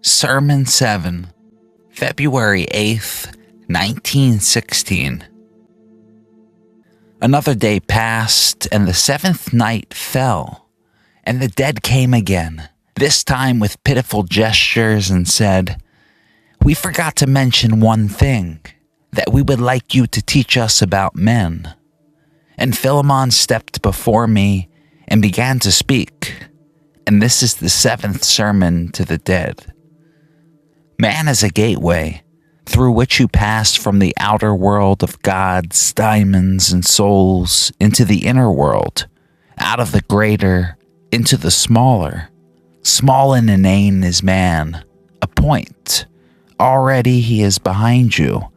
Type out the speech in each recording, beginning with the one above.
Sermon 7, February 8th, 1916. Another day passed, and the seventh night fell, and the dead came again, this time with pitiful gestures, and said, "We forgot to mention one thing, that we would like you to teach us about men." And Philemon stepped before me and began to speak, and this is the seventh sermon to the dead. Man is a gateway through which you pass from the outer world of gods, diamonds, and souls into the inner world, out of the greater into the smaller. Small and inane is man, a point. Already he is behind you,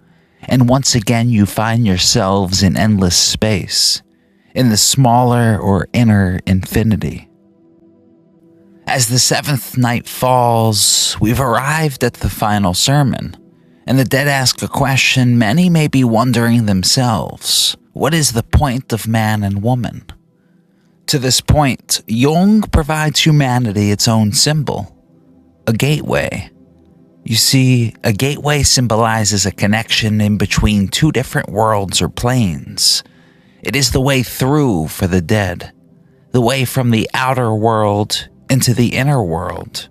and once again you find yourselves in endless space, in the smaller or inner infinity. As the seventh night falls, we've arrived at the final sermon, and the dead ask a question many may be wondering themselves. What is the point of man and woman? To this point, Jung provides humanity its own symbol, a gateway. You see, a gateway symbolizes a connection in between two different worlds or planes. It is the way through for the dead, the way from the outer world into the inner world.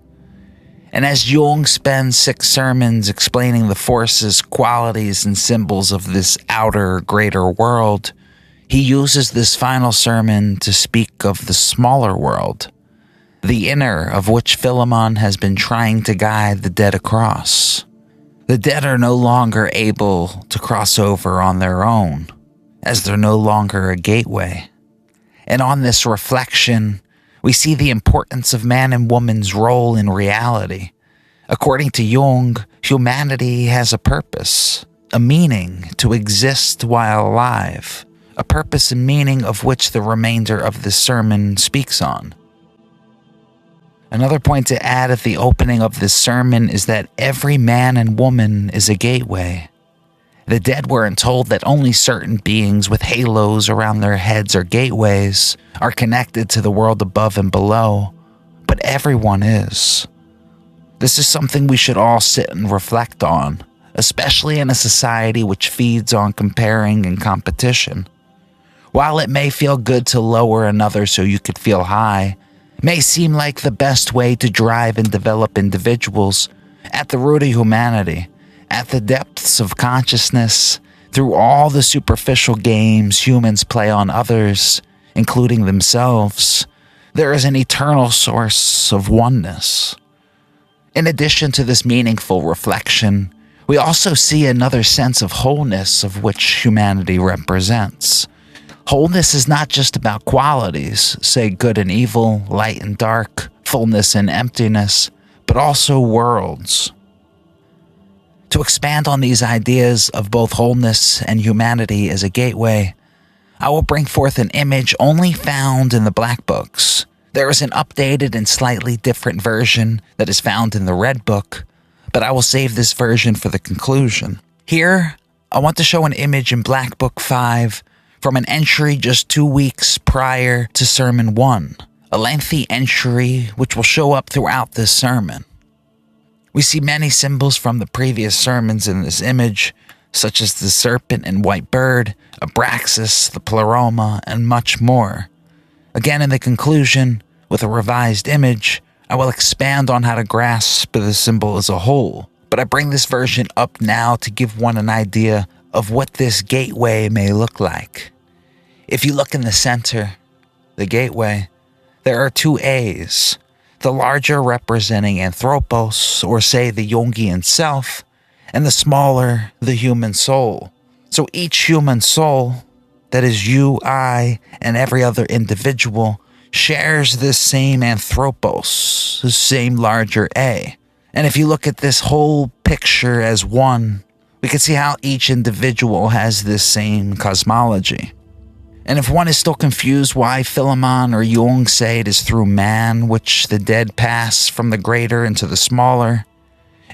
And as Jung spends 6 sermons explaining the forces, qualities, and symbols of this outer, greater world, he uses this final sermon to speak of the smaller world, the inner of which Philemon has been trying to guide the dead across. The dead are no longer able to cross over on their own, as they're no longer a gateway. And on this reflection, we see the importance of man and woman's role in reality. According to Jung, humanity has a purpose, a meaning to exist while alive, a purpose and meaning of which the remainder of this sermon speaks on. Another point to add at the opening of this sermon is that every man and woman is a gateway. The dead weren't told that only certain beings with halos around their heads or gateways are connected to the world above and below, but everyone is. This is something we should all sit and reflect on, especially in a society which feeds on comparing and competition. While it may feel good to lower another so you could feel high, it may seem like the best way to drive and develop individuals, at the root of humanity, at the depths of consciousness, through all the superficial games humans play on others, including themselves, there is an eternal source of oneness. In addition to this meaningful reflection, we also see another sense of wholeness of which humanity represents. Wholeness is not just about qualities, say good and evil, light and dark, fullness and emptiness, but also worlds. To expand on these ideas of both wholeness and humanity as a gateway, I will bring forth an image only found in the Black Books. There is an updated and slightly different version that is found in the Red Book, but I will save this version for the conclusion. Here, I want to show an image in Black Book 5 from an entry just 2 weeks prior to Sermon 1, a lengthy entry which will show up throughout this sermon. We see many symbols from the previous sermons in this image, such as the serpent and white bird, Abraxas, the pleroma, and much more. Again, in the conclusion, with a revised image, I will expand on how to grasp the symbol as a whole, but I bring this version up now to give one an idea of what this gateway may look like. If you look in the center, the gateway, there are 2 A's. The larger representing anthropos, or say the Jungian self, and the smaller, the human soul. So each human soul, that is you, I, and every other individual, shares this same anthropos, the same larger A. And if you look at this whole picture as one, we can see how each individual has this same cosmology. And if one is still confused why Philemon or Jung say it is through man which the dead pass from the greater into the smaller,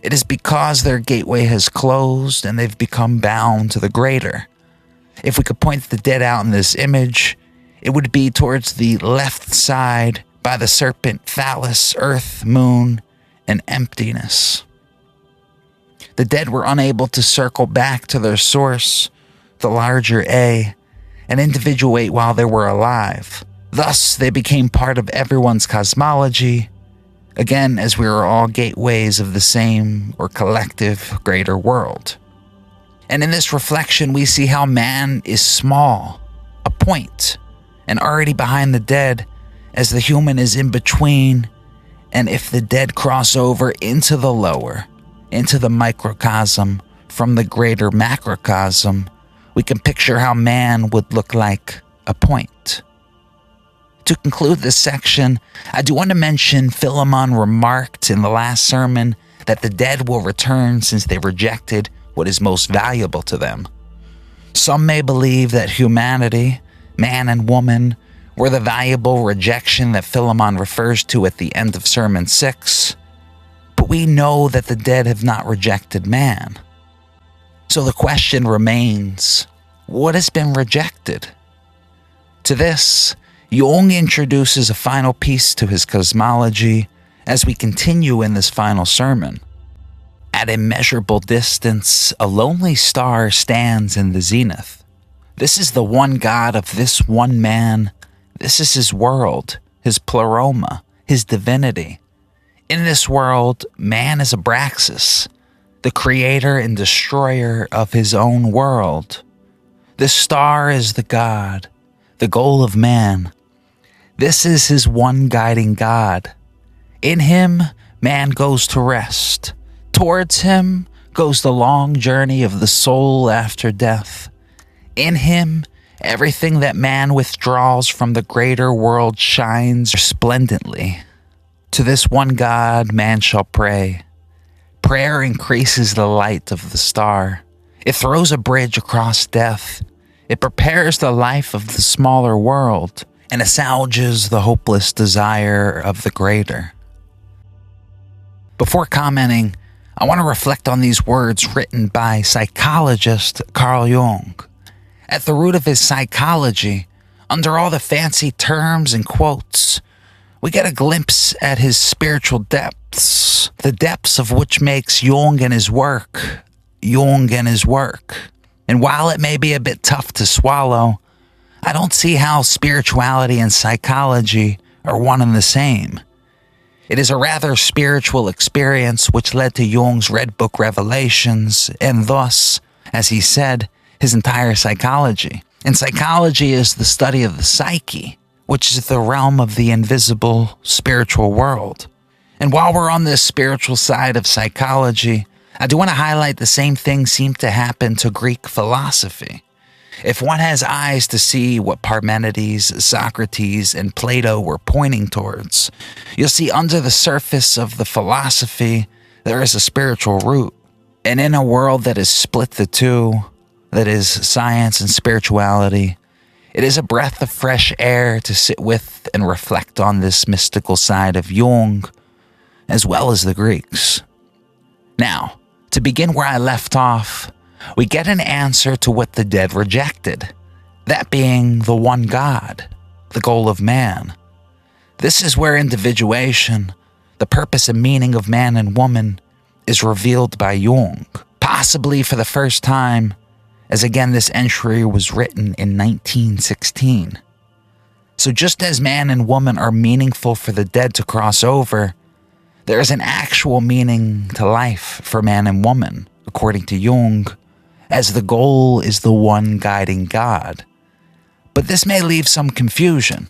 it is because their gateway has closed and they've become bound to the greater. If we could point the dead out in this image, it would be towards the left side by the serpent, phallus, earth, moon, and emptiness. The dead were unable to circle back to their source, the larger A, and individuate while they were alive. Thus, they became part of everyone's cosmology, again as we are all gateways of the same or collective greater world. And in this reflection, we see how man is small, a point, and already behind the dead, as the human is in between, and if the dead cross over into the lower, into the microcosm from the greater macrocosm, we can picture how man would look like a point. To conclude this section, I do want to mention Philemon remarked in the last sermon that the dead will return since they rejected what is most valuable to them. Some may believe that humanity, man and woman, were the valuable rejection that Philemon refers to at the end of Sermon 6, but we know that the dead have not rejected man. So the question remains, what has been rejected? To this, Jung introduces a final piece to his cosmology as we continue in this final sermon. At immeasurable distance, a lonely star stands in the zenith. This is the one God of this one man. This is his world, his pleroma, his divinity. In this world, man is Abraxas, the creator and destroyer of his own world. This star is the God, the goal of man. This is his one guiding God. In him, man goes to rest. Towards him goes the long journey of the soul after death. In him, everything that man withdraws from the greater world shines resplendently. To this one God, man shall pray. Prayer increases the light of the star. It throws a bridge across death. It prepares the life of the smaller world and assuages the hopeless desire of the greater. Before commenting, I want to reflect on these words written by psychologist Carl Jung. At the root of his psychology, under all the fancy terms and quotes, we get a glimpse at his spiritual depths, the depths of which makes Jung and his work, Jung and his work. And while it may be a bit tough to swallow, I don't see how spirituality and psychology are one and the same. It is a rather spiritual experience which led to Jung's Red Book revelations, and thus, as he said, his entire psychology. And psychology is the study of the psyche, which is the realm of the invisible spiritual world. And while we're on this spiritual side of psychology, I do want to highlight the same thing seemed to happen to Greek philosophy. If one has eyes to see what Parmenides, Socrates, and Plato were pointing towards, you'll see under the surface of the philosophy there is a spiritual root. And in a world that is split the two, that is science and spirituality, it is a breath of fresh air to sit with and reflect on this mystical side of Jung, as well as the Greeks. Now, to begin where I left off, we get an answer to what the dead rejected, that being the one God, the goal of man. This is where individuation, the purpose and meaning of man and woman, is revealed by Jung, possibly for the first time, as again this entry was written in 1916. So just as man and woman are meaningful for the dead to cross over, there is an actual meaning to life for man and woman, according to Jung, as the goal is the one guiding God. But this may leave some confusion.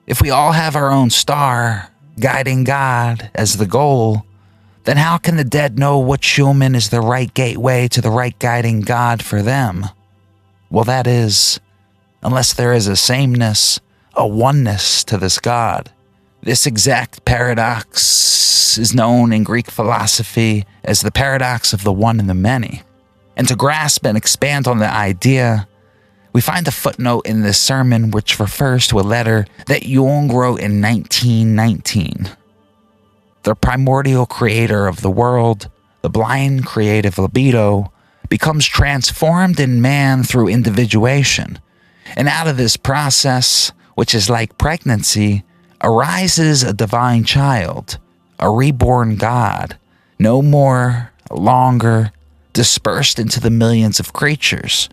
If we all have our own star, guiding God as the goal, then how can the dead know which human is the right gateway to the right guiding God for them? Well, that is, unless there is a sameness, a oneness to this God. This exact paradox is known in Greek philosophy as the paradox of the one and the many. And to grasp and expand on the idea, we find a footnote in this sermon which refers to a letter that Jung wrote in 1919. The primordial creator of the world, the blind creative libido, becomes transformed in man through individuation. And out of this process, which is like pregnancy, arises a divine child, a reborn God, no more, longer, dispersed into the millions of creatures,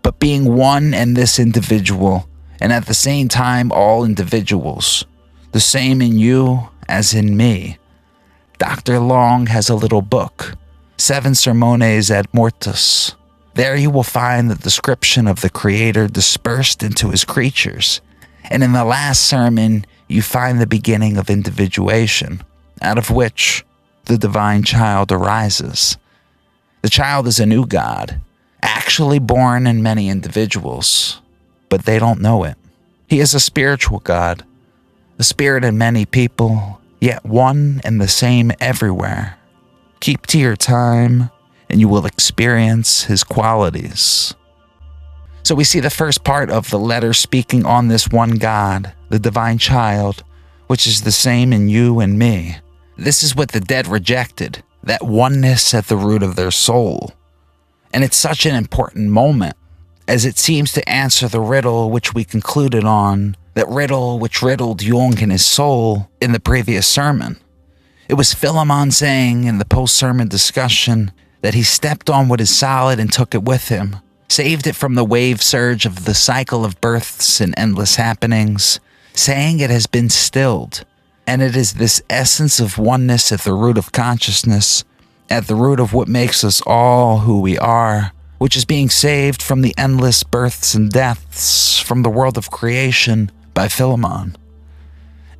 but being one and this individual, and at the same time all individuals, the same in you as in me. Dr. Long has a little book, 7 Sermones ad Mortis. There you will find the description of the Creator dispersed into his creatures, and in the last sermon you find the beginning of individuation, out of which the divine child arises. The child is a new God, actually born in many individuals, but they don't know it. He is a spiritual God, a spirit in many people, yet one and the same everywhere. Keep to your time, and you will experience his qualities. So we see the first part of the letter speaking on this one God, the divine child, which is the same in you and me. This is what the dead rejected, that oneness at the root of their soul. And it's such an important moment, as it seems to answer the riddle which we concluded on, that riddle which riddled Jung in his soul in the previous sermon. It was Philemon saying in the post-sermon discussion that he stepped on what is solid and took it with him, saved it from the wave surge of the cycle of births and endless happenings, saying it has been stilled. And it is this essence of oneness at the root of consciousness, at the root of what makes us all who we are, which is being saved from the endless births and deaths from the world of creation by Philemon.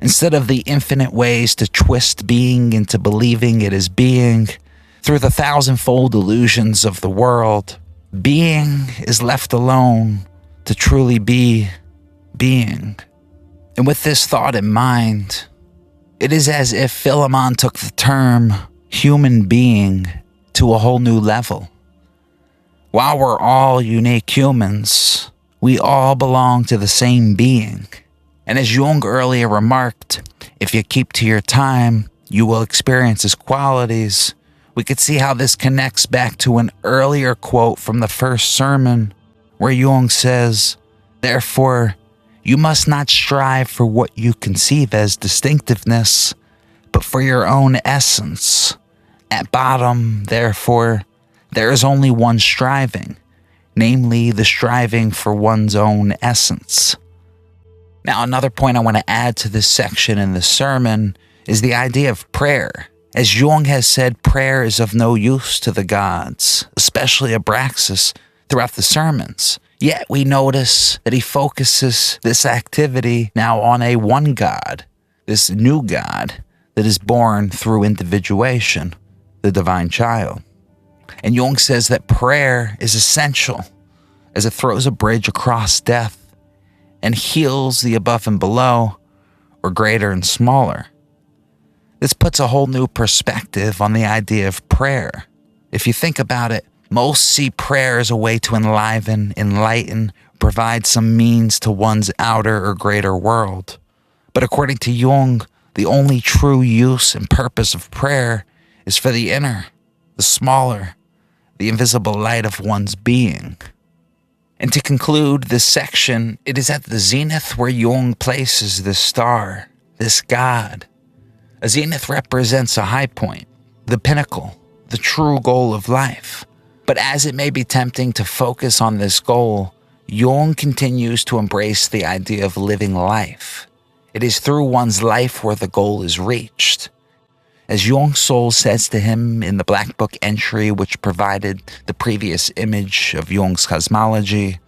Instead of the infinite ways to twist being into believing it is being, through the thousandfold illusions of the world, being is left alone to truly be being. And with this thought in mind, it is as if Philemon took the term human being to a whole new level. While we're all unique humans, we all belong to the same being. And as Jung earlier remarked, if you keep to your time, you will experience his qualities. We could see how this connects back to an earlier quote from the first sermon, where Jung says, "Therefore, you must not strive for what you conceive as distinctiveness, but for your own essence. At bottom, therefore, there is only one striving, namely the striving for one's own essence." Now, another point I want to add to this section in the sermon is the idea of prayer. As Jung has said, prayer is of no use to the gods, especially Abraxas, throughout the sermons. Yet we notice that he focuses this activity now on a one God, this new God that is born through individuation, the divine child. And Jung says that prayer is essential as it throws a bridge across death and heals the above and below, or greater and smaller. This puts a whole new perspective on the idea of prayer. If you think about it, most see prayer as a way to enliven, enlighten, provide some means to one's outer or greater world. But according to Jung, the only true use and purpose of prayer is for the inner, the smaller, the invisible light of one's being. And to conclude this section, it is at the zenith where Jung places this star, this God. A zenith represents a high point, the pinnacle, the true goal of life. But as it may be tempting to focus on this goal, Jung continues to embrace the idea of living life. It is through one's life where the goal is reached. As Jung's soul says to him in the Black Book entry which provided the previous image of Jung's cosmology,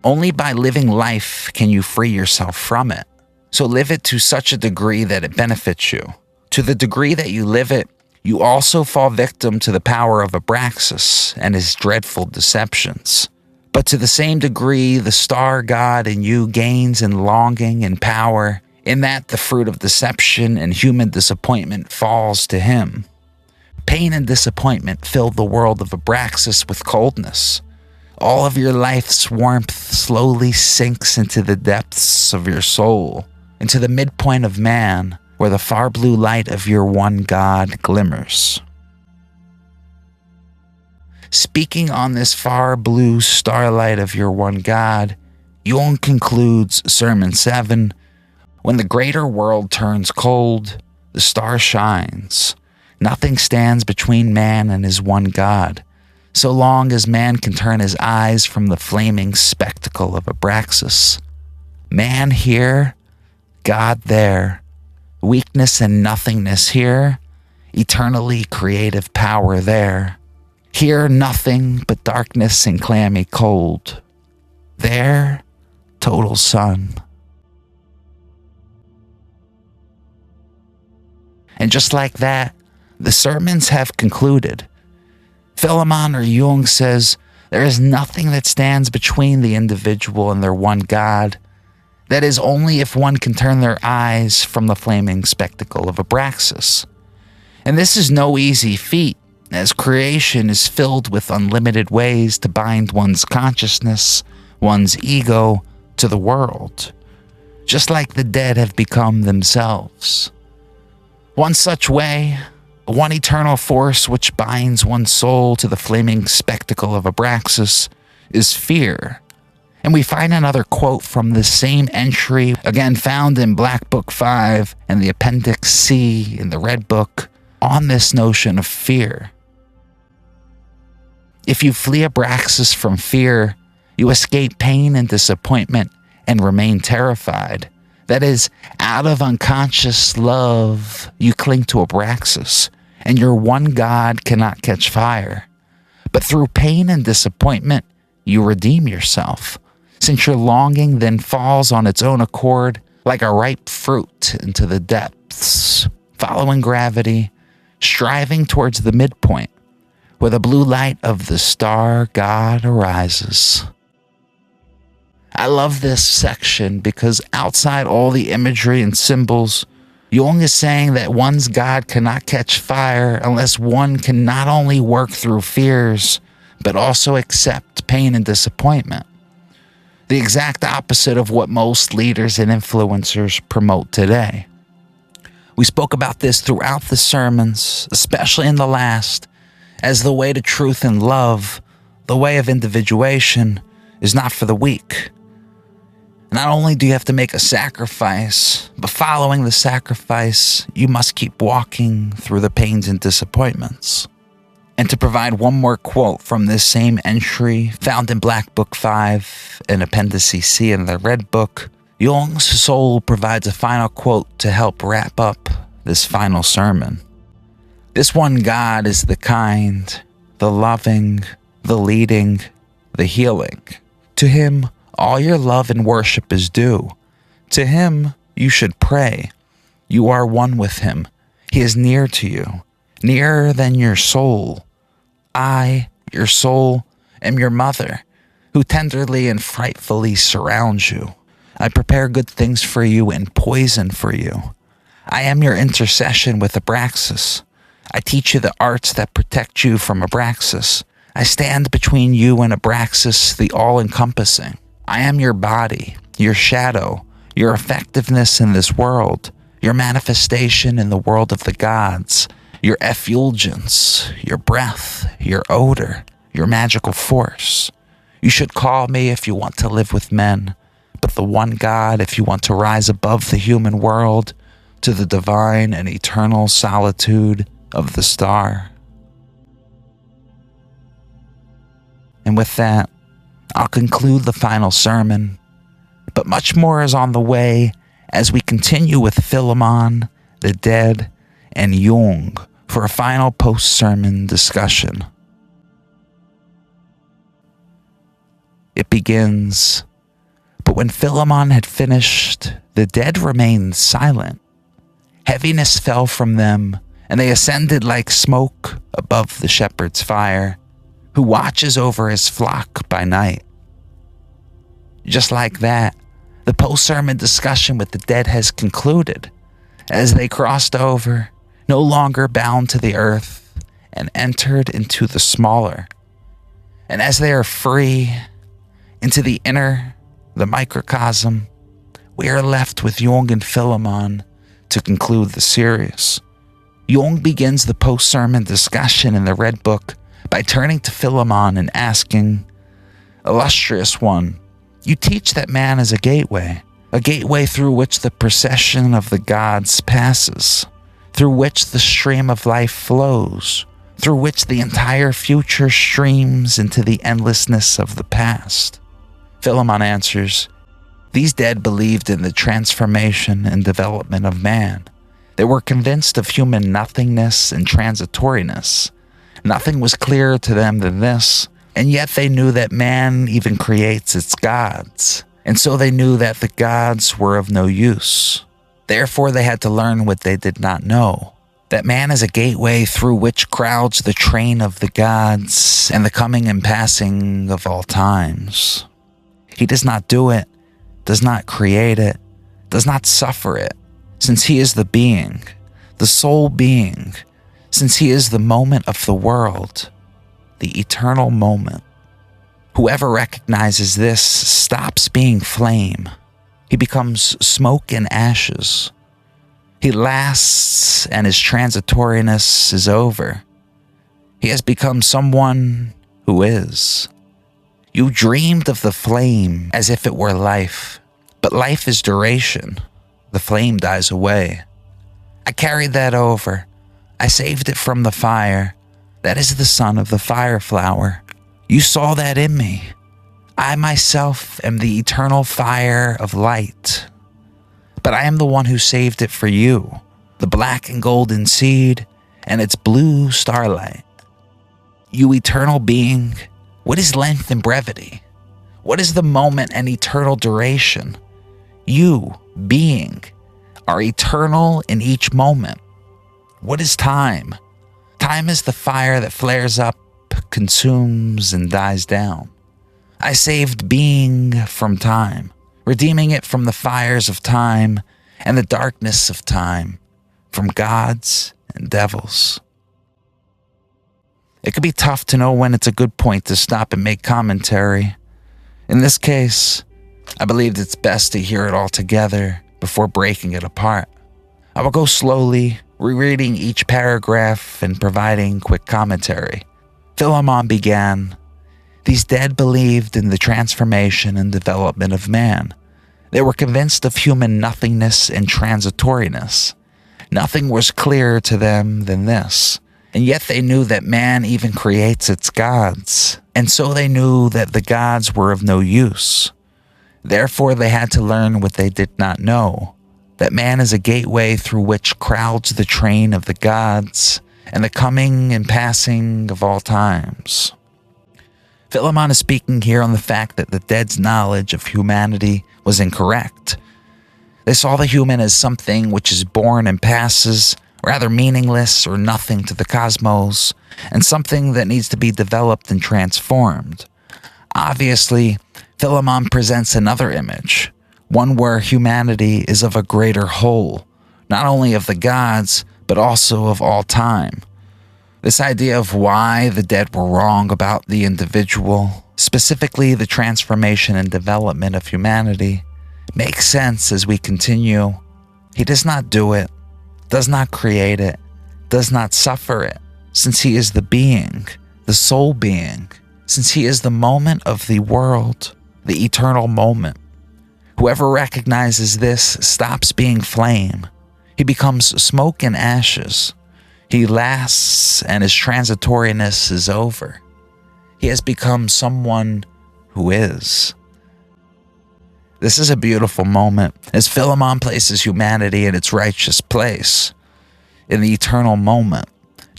only by living life can you free yourself from it. So live it to such a degree that it benefits you. To the degree that you live it, you also fall victim to the power of Abraxas and his dreadful deceptions. But to the same degree, the star God in you gains in longing and power, in that the fruit of deception and human disappointment falls to him. Pain and disappointment filled the world of Abraxas with coldness. All of your life's warmth slowly sinks into the depths of your soul, into the midpoint of man, where the far blue light of your one God glimmers. Speaking on this far blue starlight of your one God, Jung concludes Sermon 7, when the greater world turns cold, The star shines. Nothing stands between man and his one God, so long as man can turn his eyes from the flaming spectacle of Abraxas. Man here, God there, weakness and nothingness here, eternally creative power there. Here nothing but darkness and clammy cold. There, total sun. And just like that, the sermons have concluded. Philemon or Jung says there is nothing that stands between the individual and their one God. That is only if one can turn their eyes from the flaming spectacle of Abraxas. And this is no easy feat, as creation is filled with unlimited ways to bind one's consciousness, one's ego, to the world, just like the dead have become themselves. One such way, one eternal force which binds one's soul to the flaming spectacle of Abraxas, is fear. And we find another quote from the same entry, again found in Black Book 5 and the Appendix C in the Red Book, on this notion of fear. If you flee Abraxas from fear, you escape pain and disappointment and remain terrified. That is, out of unconscious love, you cling to Abraxas, and your one God cannot catch fire. But through pain and disappointment, you redeem yourself, since your longing then falls on its own accord like a ripe fruit into the depths, following gravity, striving towards the midpoint, where the blue light of the star God arises. I love this section because outside all the imagery and symbols, Jung is saying that one's God cannot catch fire unless one can not only work through fears, but also accept pain and disappointment. The exact opposite of what most leaders and influencers promote today. We spoke about this throughout the sermons, especially in the last, as the way to truth and love, the way of individuation, is not for the weak. Not only do you have to make a sacrifice, but following the sacrifice, you must keep walking through the pains and disappointments. And to provide one more quote from this same entry found in Black Book 5 and Appendices C in the Red Book, Jung's soul provides a final quote to help wrap up this final sermon. This one God is the kind, the loving, the leading, the healing. To him, all your love and worship is due. To him, you should pray. You are one with him. He is near to you, nearer than your soul. I, your soul, am your mother, who tenderly and frightfully surrounds you. I prepare good things for you and poison for you. I am your intercession with Abraxas. I teach you the arts that protect you from Abraxas. I stand between you and Abraxas, the all-encompassing. I am your body, your shadow, your effectiveness in this world, your manifestation in the world of the gods, your effulgence, your breath, your odor, your magical force. You should call me if you want to live with men, but the one God if you want to rise above the human world to the divine and eternal solitude of the star. And with that, I'll conclude the final sermon, but much more is on the way as we continue with Philemon, the dead, and Jung for a final post-sermon discussion. It begins, but when Philemon had finished, the dead remained silent. Heaviness fell from them, and they ascended like smoke above the shepherd's fire, who watches over his flock by night. Just like that, the post-sermon discussion with the dead has concluded, as they crossed over, no longer bound to the earth, and entered into the smaller. And as they are free, into the inner, the microcosm, we are left with Jung and Philemon to conclude the series. Jung begins the post-sermon discussion in the Red Book by turning to Philemon and asking, "Illustrious one, you teach that man is a gateway through which the procession of the gods passes. through which the stream of life flows, through which the entire future streams into the endlessness of the past. Philemon answers, these dead believed in the transformation and development of man. They were convinced of human nothingness and transitoriness. Nothing was clearer to them than this, and yet they knew that man even creates its gods, and so they knew that the gods were of no use. Therefore they had to learn what they did not know, that man is a gateway through which crowds the train of the gods and the coming and passing of all times. He does not do it, does not create it, does not suffer it, since he is the being, the sole being, since he is the moment of the world, the eternal moment. Whoever recognizes this stops being flame. He becomes smoke and ashes. He lasts and his transitoriness is over. He has become someone who is. You dreamed of the flame as if it were life, but life is duration. The flame dies away. I carried that over. I saved it from the fire. That is the son of the fire flower. You saw that in me. I myself am the eternal fire of light. But I am the one who saved it for you, the black and golden seed and its blue starlight. You eternal being, what is length and brevity? What is the moment and eternal duration? You, being, are eternal in each moment. What is time? Time is the fire that flares up, consumes, and dies down. I saved being from time, redeeming it from the fires of time and the darkness of time, from gods and devils. It could be tough to know when it's a good point to stop and make commentary. In this case, I believed it's best to hear it all together before breaking it apart. I will go slowly, rereading each paragraph and providing quick commentary. Philemon began, these dead believed in the transformation and development of man. They were convinced of human nothingness and transitoriness. Nothing was clearer to them than this, and yet they knew that man even creates its gods, and so they knew that the gods were of no use. Therefore they had to learn what they did not know, that man is a gateway through which crowds the train of the gods and the coming and passing of all times. Philemon is speaking here on the fact that the dead's knowledge of humanity was incorrect. They saw the human as something which is born and passes, rather meaningless or nothing to the cosmos, and something that needs to be developed and transformed. Obviously, Philemon presents another image, one where humanity is of a greater whole, not only of the gods, but also of all time. This idea of why the dead were wrong about the individual, specifically the transformation and development of humanity, makes sense as we continue. He does not do it, does not create it, does not suffer it, since he is the being, the sole being, since he is the moment of the world, the eternal moment. Whoever recognizes this stops being flame. He becomes smoke and ashes. He lasts and his transitoriness is over. He has become someone who is. This is a beautiful moment as Philemon places humanity in its righteous place, in the eternal moment,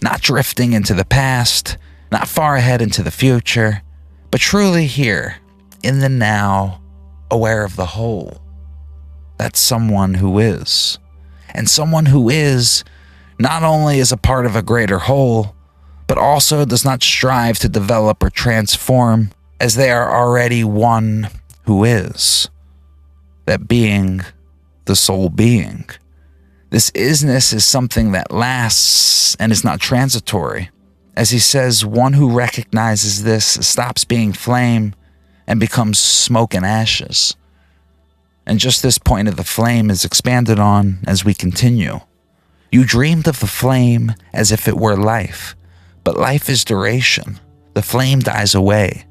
not drifting into the past, not far ahead into the future, but truly here, in the now, aware of the whole. That's someone who is. And someone who is not only is a part of a greater whole, but also does not strive to develop or transform, as they are already one who is. That being, the sole being. This isness is something that lasts and is not transitory. As he says, one who recognizes this stops being flame and becomes smoke and ashes. And just this point of the flame is expanded on as we continue. You dreamed of the flame as if it were life, but life is duration. The flame dies away.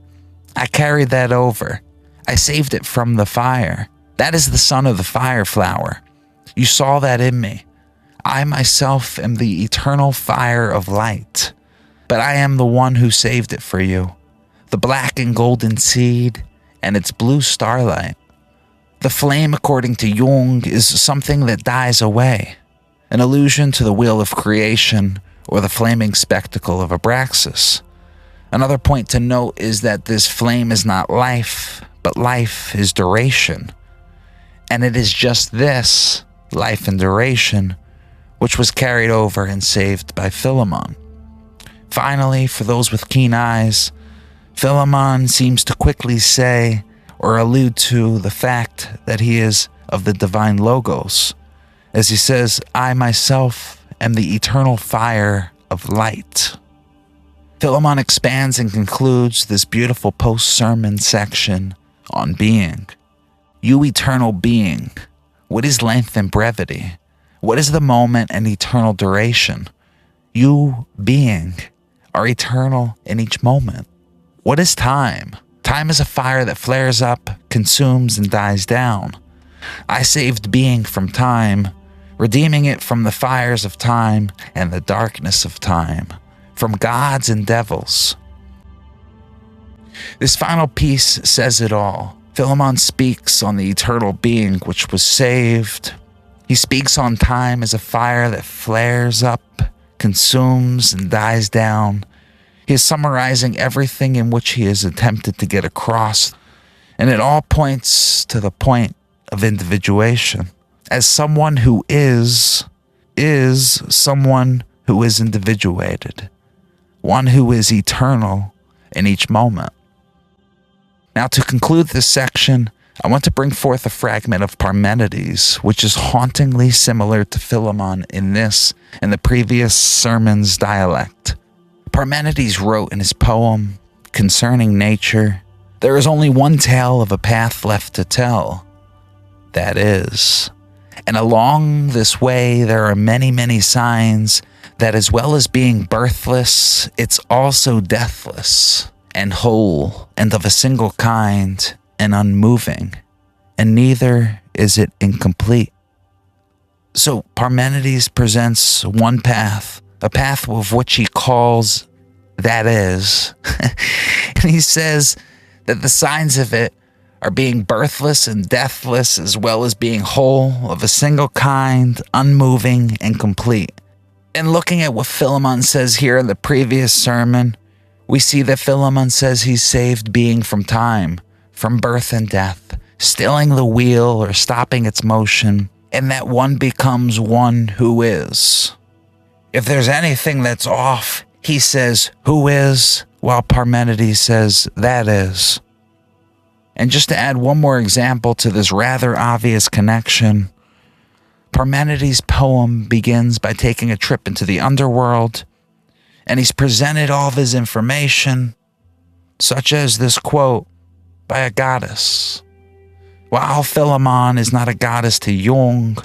I carried that over. I saved it from the fire. That is the son of the fire flower. You saw that in me. I myself am the eternal fire of light, but I am the one who saved it for you, the black and golden seed and its blue starlight. The flame, according to Jung, is something that dies away, an allusion to the wheel of creation or the flaming spectacle of Abraxas. Another point to note is that this flame is not life, but life is duration. And it is just this, life and duration, which was carried over and saved by Philemon. Finally, for those with keen eyes, Philemon seems to quickly say or allude to the fact that he is of the divine Logos, as he says, I myself am the eternal fire of light. Philemon expands and concludes this beautiful post-sermon section on being. You eternal being, what is length and brevity? What is the moment and eternal duration? You being are eternal in each moment. What is time? Time is a fire that flares up, consumes, and dies down. I saved being from time, redeeming it from the fires of time and the darkness of time, from gods and devils. This final piece says it all. Philemon speaks on the eternal being which was saved. He speaks on time as a fire that flares up, consumes, and dies down. He is summarizing everything in which he has attempted to get across, and it all points to the point of individuation. As someone who is someone who is individuated, one who is eternal in each moment. Now, to conclude this section, I want to bring forth a fragment of Parmenides, which is hauntingly similar to Philemon in this and the previous sermon's dialect. Parmenides wrote in his poem concerning nature, there is only one tale of a path left to tell, that is. And along this way there are many, many signs that as well as being birthless, it's also deathless and whole and of a single kind and unmoving, and neither is it incomplete. So Parmenides presents one path, a path of which he calls that is, and he says that the signs of it are being birthless and deathless as well as being whole, of a single kind, unmoving, and complete. And looking at what Philemon says here in the previous sermon, we see that Philemon says he's saved being from time, from birth and death, stilling the wheel or stopping its motion, and that one becomes one who is. If there's anything that's off, he says, who is, while Parmenides says, that is. And just to add one more example to this rather obvious connection, Parmenides' poem begins by taking a trip into the underworld, and he's presented all of his information, such as this quote by a goddess. While Philemon is not a goddess to Jung,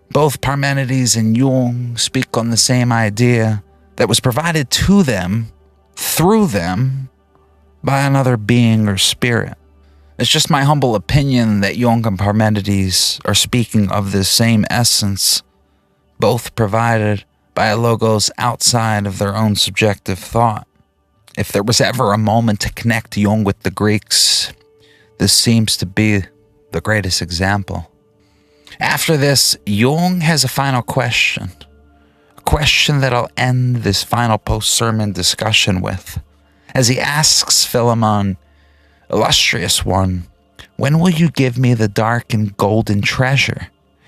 both Parmenides and Jung speak on the same idea that was provided to them, through them, by another being or spirit. It's just my humble opinion that Jung and Parmenides are speaking of this same essence, both provided by a logos outside of their own subjective thought. If there was ever a moment to connect Jung with the Greeks, this seems to be the greatest example. After this, Jung has a final question, a question that I'll end this final post-sermon discussion with, as he asks Philemon, illustrious one, when will you give me the dark and golden treasure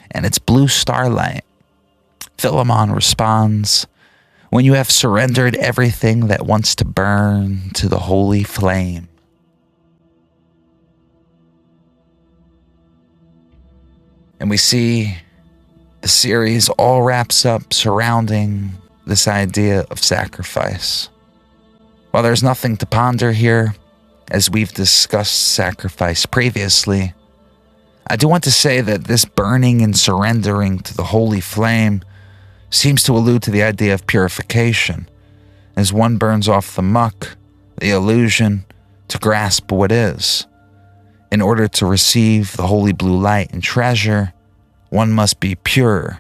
and its blue starlight? Philemon responds, when you have surrendered everything that wants to burn to the holy flame. And we see the series all wraps up surrounding this idea of sacrifice. While there's nothing to ponder here, as we've discussed sacrifice previously, I do want to say that this burning and surrendering to the holy flame seems to allude to the idea of purification, as one burns off the muck, the illusion, to grasp what is. In order to receive the holy blue light and treasure, one must be pure.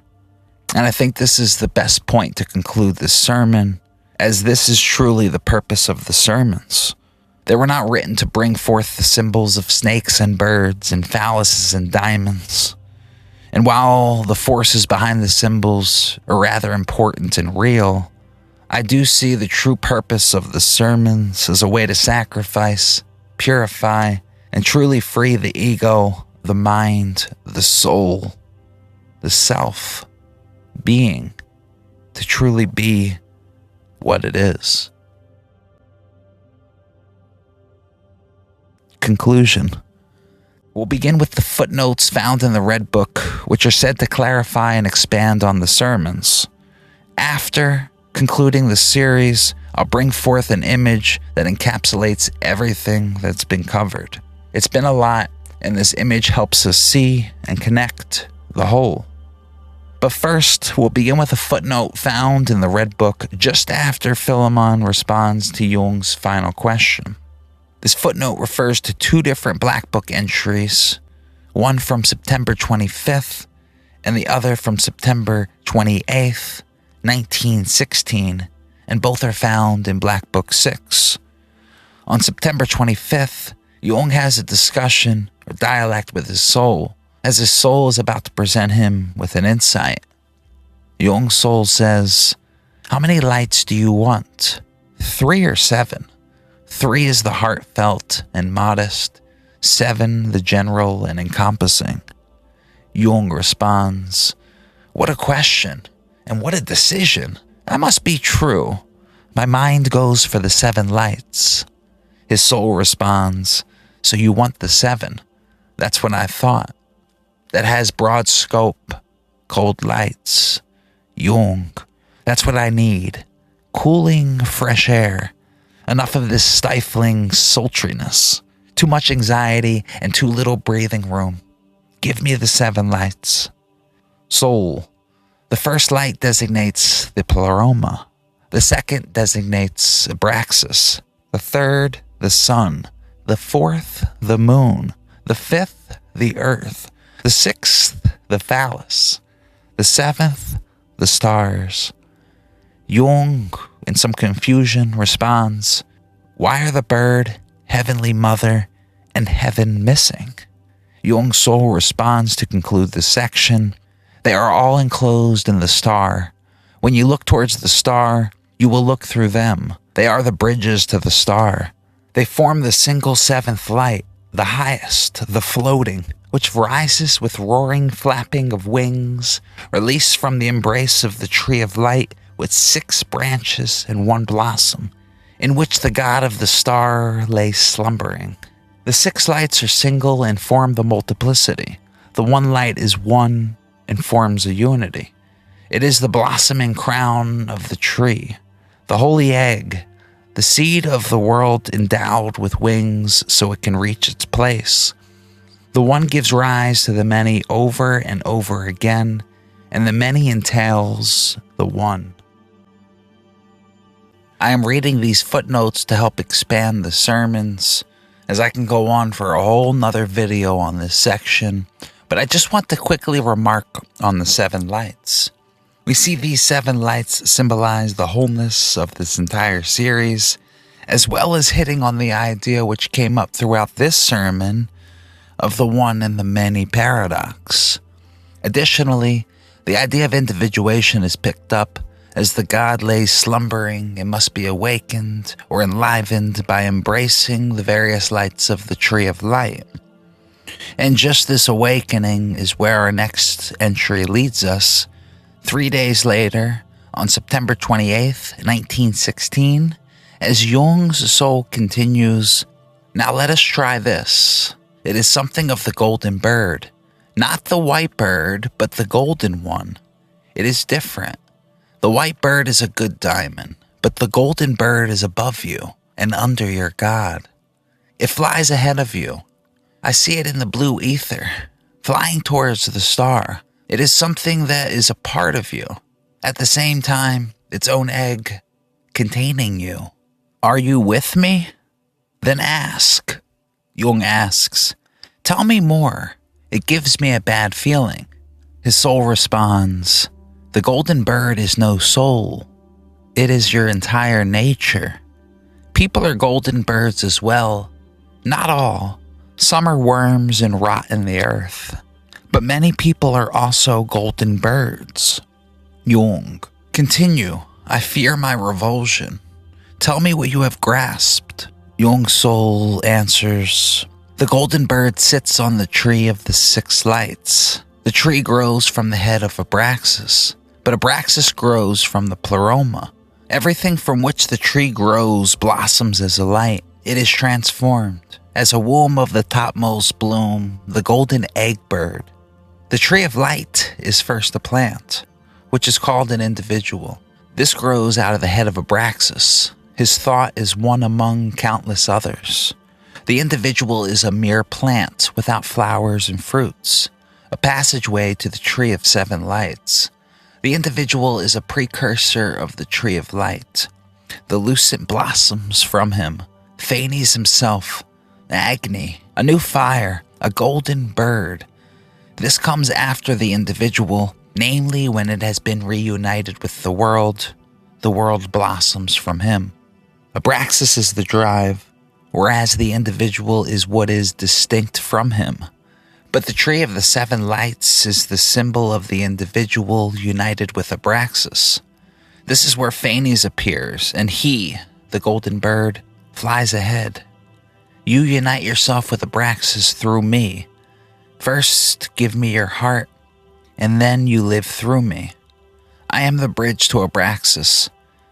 And I think this is the best point to conclude this sermon, as this is truly the purpose of the sermons. They were not written to bring forth the symbols of snakes and birds and phalluses and diamonds. And while the forces behind the symbols are rather important and real, I do see the true purpose of the sermons as a way to sacrifice, purify, and truly free the ego, the mind, the soul, the self, being, to truly be what it is. Conclusion. We'll begin with the footnotes found in the Red Book, which are said to clarify and expand on the sermons. After concluding the series, I'll bring forth an image that encapsulates everything that's been covered. It's been a lot, and this image helps us see and connect the whole. But first, we'll begin with a footnote found in the Red Book just after Philemon responds to Jung's final question. This footnote refers to two different Black Book entries, one from September 25th and the other from September 28th, 1916, and both are found in Black Book 6. On September 25th, Jung has a discussion or dialect with his soul, as his soul is about to present him with an insight. Jung's soul says, "How many lights do you want? 3 or 7? 3 is the heartfelt and modest, 7 the general and encompassing." Jung responds, "What a question, and what a decision. That must be true. My mind goes for the 7 lights." His soul responds, "So you want the 7? That's what I thought. That has broad scope, cold lights. Jung, that's what I need. Cooling, fresh air. Enough of this stifling sultriness. Too much anxiety and too little breathing room. Give me the 7 lights." Soul. The first light designates the pleroma. The second designates Abraxas. The third, the sun. The fourth, the moon. The fifth, the earth. The sixth, the phallus. The seventh, the stars. Jung, in some confusion, responds, "Why are the bird, heavenly mother, and heaven missing?" Jung's soul responds to conclude this section, "They are all enclosed in the star. When you look towards the star, you will look through them. They are the bridges to the star. They form the single 7th light, the highest, the floating, which rises with roaring flapping of wings, released from the embrace of the tree of light with 6 branches and 1 blossom, in which the god of the star lay slumbering. The 6 lights are single and form the multiplicity. The 1 light is one and forms a unity. It is the blossoming crown of the tree, the holy egg, the seed of the world endowed with wings so it can reach its place. The one gives rise to the many over and over again, and the many entails the one." I am reading these footnotes to help expand the sermons, as I can go on for a whole nother video on this section, but I just want to quickly remark on the 7 lights. We see these 7 lights symbolize the wholeness of this entire series, as well as hitting on the idea which came up throughout this sermon of the one and the many paradox. Additionally, the idea of individuation is picked up as the god lays slumbering and must be awakened or enlivened by embracing the various lights of the tree of light. And just this awakening is where our next entry leads us. 3 days later, on September 28th, 1916, as Jung's soul continues, "Now let us try this. It is something of the golden bird. Not the white bird, but the golden one. It is different. The white bird is a good diamond, but the golden bird is above you and under your God. It flies ahead of you. I see it in the blue ether, flying towards the star. It is something that is a part of you. At the same time, its own egg containing you. Are you with me? Then ask." Jung asks, "Tell me more. It gives me a bad feeling." His soul responds, The golden bird is no soul. It is your entire nature. People are golden birds as well. Not all. Some are worms and rot in the earth. But many people are also golden birds. Jung. Continue. I fear my revulsion. Tell me what you have grasped. Jung's soul answers, the golden bird sits on the tree of the 6 lights. The tree grows from the head of Abraxas, but Abraxas grows from the pleroma. Everything from which the tree grows blossoms as a light. It is transformed. As a womb of the topmost bloom, the golden egg bird. The tree of light is first a plant, which is called an individual. This grows out of the head of Abraxas. His thought is one among countless others. The individual is a mere plant without flowers and fruits, a passageway to the tree of 7 lights. The individual is a precursor of the tree of light. The lucent blossoms from him. Phanes himself, Agni, a new fire, a golden bird. This comes after the individual, namely when it has been reunited with the world blossoms from him. Abraxas is the drive, whereas the individual is what is distinct from him. But the tree of the 7 lights is the symbol of the individual united with Abraxas. This is where Phanes appears, and he, the golden bird, flies ahead. You unite yourself with Abraxas through me. First, give me your heart, and then you live through me. I am the bridge to Abraxas.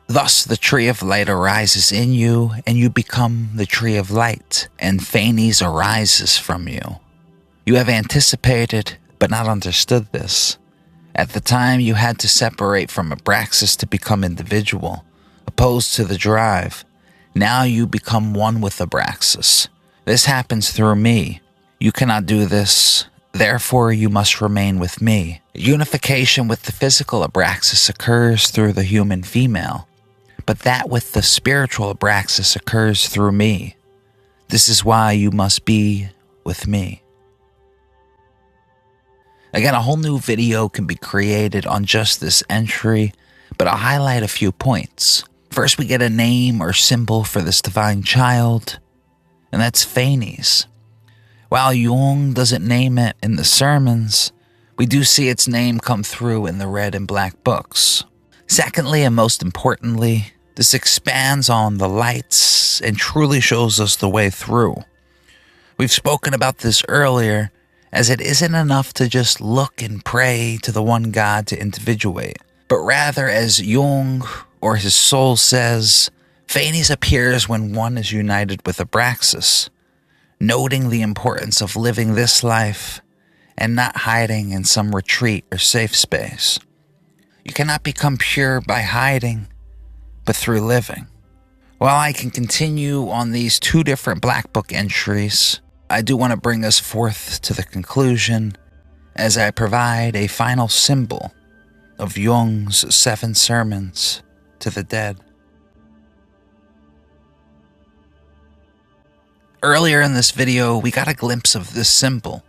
Thus the tree of light arises in you, and you become the tree of light, and Phanes arises from you. You have anticipated, but not understood this. At the time you had to separate from Abraxas to become individual, opposed to the drive. Now you become one with Abraxas. This happens through me. You cannot do this, therefore you must remain with me. Unification with the physical Abraxas occurs through the human female, but that with the spiritual Abraxas occurs through me. This is why you must be with me. Again, a whole new video can be created on just this entry, but I'll highlight a few points. First, we get a name or symbol for this divine child, and that's Phanes. While Jung doesn't name it in the sermons, we do see its name come through in the red and black books. Secondly, and most importantly, this expands on the lights and truly shows us the way through. We've spoken about this earlier, as it isn't enough to just look and pray to the one God to individuate, but rather, as Jung or his soul says, Phanes appears when one is united with Abraxas, noting the importance of living this life and not hiding in some retreat or safe space. You cannot become pure by hiding, but through living. While I can continue on these 2 different Black Book entries, I do want to bring us forth to the conclusion as I provide a final symbol of Jung's 7 sermons to the dead. Earlier in this video, we got a glimpse of this symbol,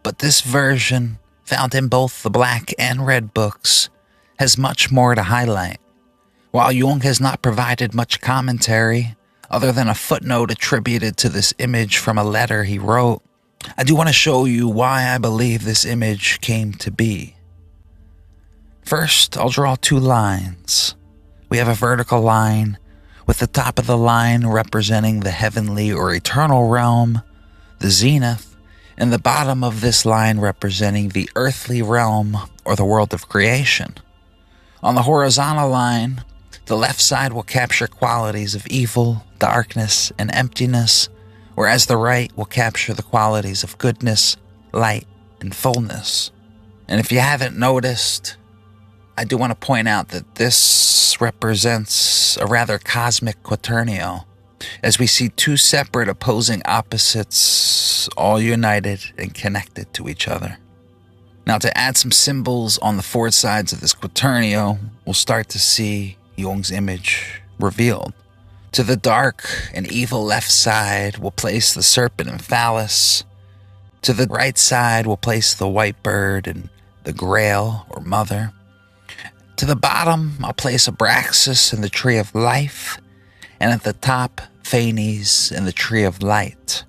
but this version, found in both the black and red books, has much more to highlight. While Jung has not provided much commentary, other than a footnote attributed to this image from a letter he wrote, I do want to show you why I believe this image came to be. First, I'll draw 2 lines. We have a vertical line, with the top of the line representing the heavenly or eternal realm, the zenith, and the bottom of this line representing the earthly realm or the world of creation. On the horizontal line, the left side will capture qualities of evil, darkness, and emptiness, whereas the right will capture the qualities of goodness, light, and fullness. And if you haven't noticed, I do want to point out that this represents a rather cosmic quaternio, as we see 2 separate opposing opposites all united and connected to each other. Now, to add some symbols on the 4 sides of this quaternio, we'll start to see Jung's image revealed. To the dark and evil left side, we'll place the serpent and phallus. To the right side, we'll place the white bird and the grail or mother. To the bottom, I'll place Abraxas in the tree of life, and at the top, Phanes in the tree of light.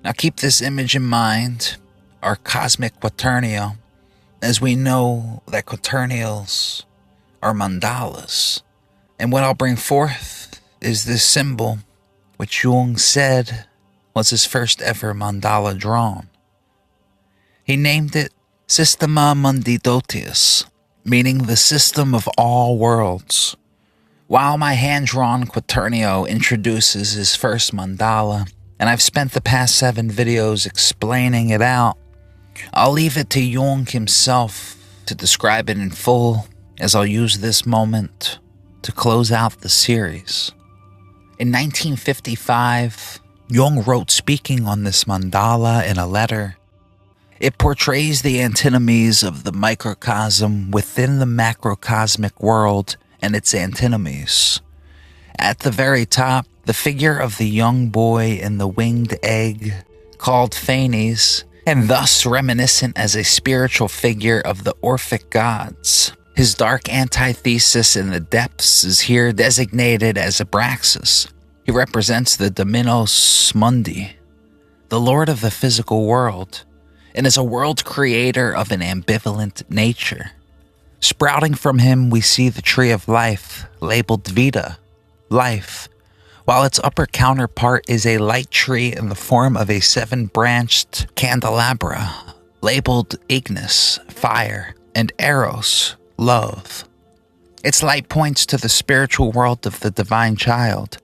Now keep this image in mind, our cosmic quaternio, as we know that quaternials are mandalas. And what I'll bring forth is this symbol, which Jung said was his first ever mandala drawn. He named it Systema Munditotius, meaning the system of all worlds. While my hand-drawn quaternio introduces his first mandala, and I've spent the past 7 videos explaining it out, I'll leave it to Jung himself to describe it in full, as I'll use this moment to close out the series. In 1955, Jung wrote speaking on this mandala in a letter. It portrays the antinomies of the microcosm within the macrocosmic world and its antinomies. At the very top, the figure of the young boy in the winged egg, called Phanes, and thus reminiscent as a spiritual figure of the Orphic gods. His dark antithesis in the depths is here designated as Abraxas. He represents the Dominus Mundi, the lord of the physical world, and is a world creator of an ambivalent nature. Sprouting from him, we see the tree of life, labeled Vita, life, while its upper counterpart is a light tree in the form of a 7-branched candelabra, labeled Ignis, fire, and Eros, love. Its light points to the spiritual world of the divine child.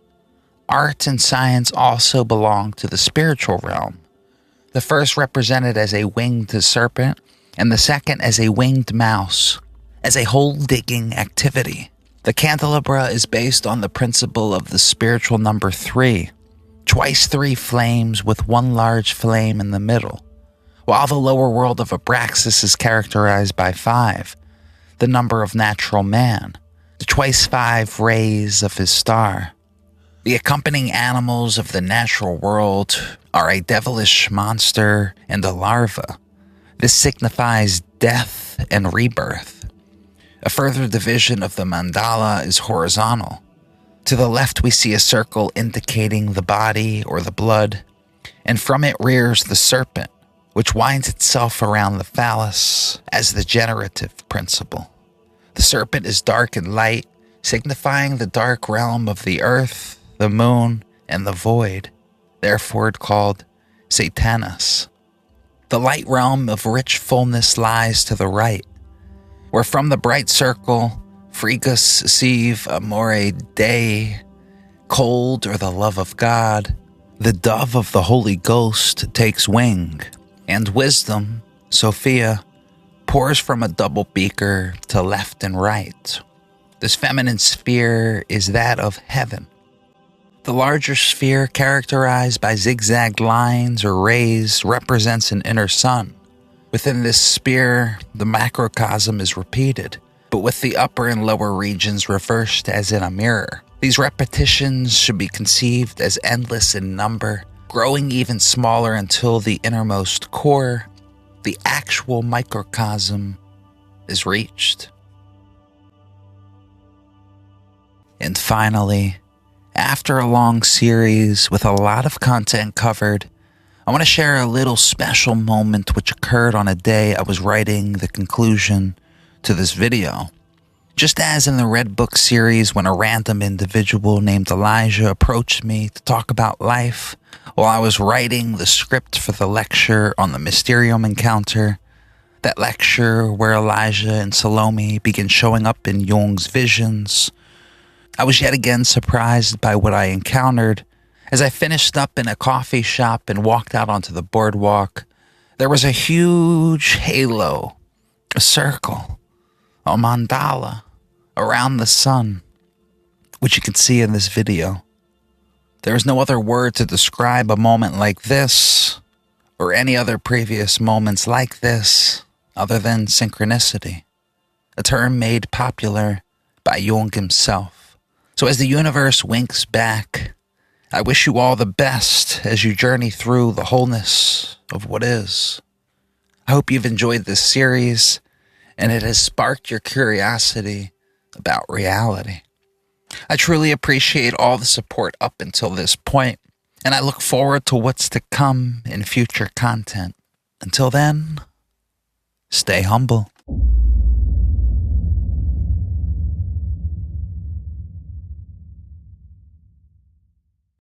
Art and science also belong to the spiritual realm. The first represented as a winged serpent, and the second as a winged mouse, as a hole-digging activity. The candelabra is based on the principle of the spiritual number 3, twice 3 flames with 1 large flame in the middle, while the lower world of Abraxas is characterized by 5, the number of natural man, the twice 5 rays of his star. The accompanying animals of the natural world are a devilish monster and a larva. This signifies death and rebirth. A further division of the mandala is horizontal. To the left we see a circle indicating the body or the blood, and from it rears the serpent, which winds itself around the phallus as the generative principle. The serpent is dark and light, signifying the dark realm of the earth, the moon, and the void, therefore called Satanas. The light realm of rich fullness lies to the right, where from the bright circle, Frigus sive amore Dei, cold or the love of God, the dove of the Holy Ghost takes wing, and wisdom, Sophia, pours from a double beaker to left and right. This feminine sphere is that of heaven. The larger sphere, characterized by zigzag lines or rays, represents an inner sun. Within this sphere, the macrocosm is repeated, but with the upper and lower regions reversed as in a mirror. These repetitions should be conceived as endless in number, growing even smaller until the innermost core, the actual microcosm, is reached. And finally, after a long series with a lot of content covered, I want to share a little special moment which occurred on a day I was writing the conclusion to this video. Just as in the Red Book series, when a random individual named Elijah approached me to talk about life while I was writing the script for the lecture on the Mysterium encounter, that lecture where Elijah and Salome begin showing up in Jung's visions, I was yet again surprised by what I encountered. As I finished up in a coffee shop and walked out onto the boardwalk, there was a huge halo, a circle, a mandala around the sun, which you can see in this video. There is no other word to describe a moment like this or any other previous moments like this other than synchronicity, a term made popular by Jung himself. So as the universe winks back, I wish you all the best as you journey through the wholeness of what is. I hope you've enjoyed this series, and it has sparked your curiosity about reality. I truly appreciate all the support up until this point, and I look forward to what's to come in future content. Until then, stay humble.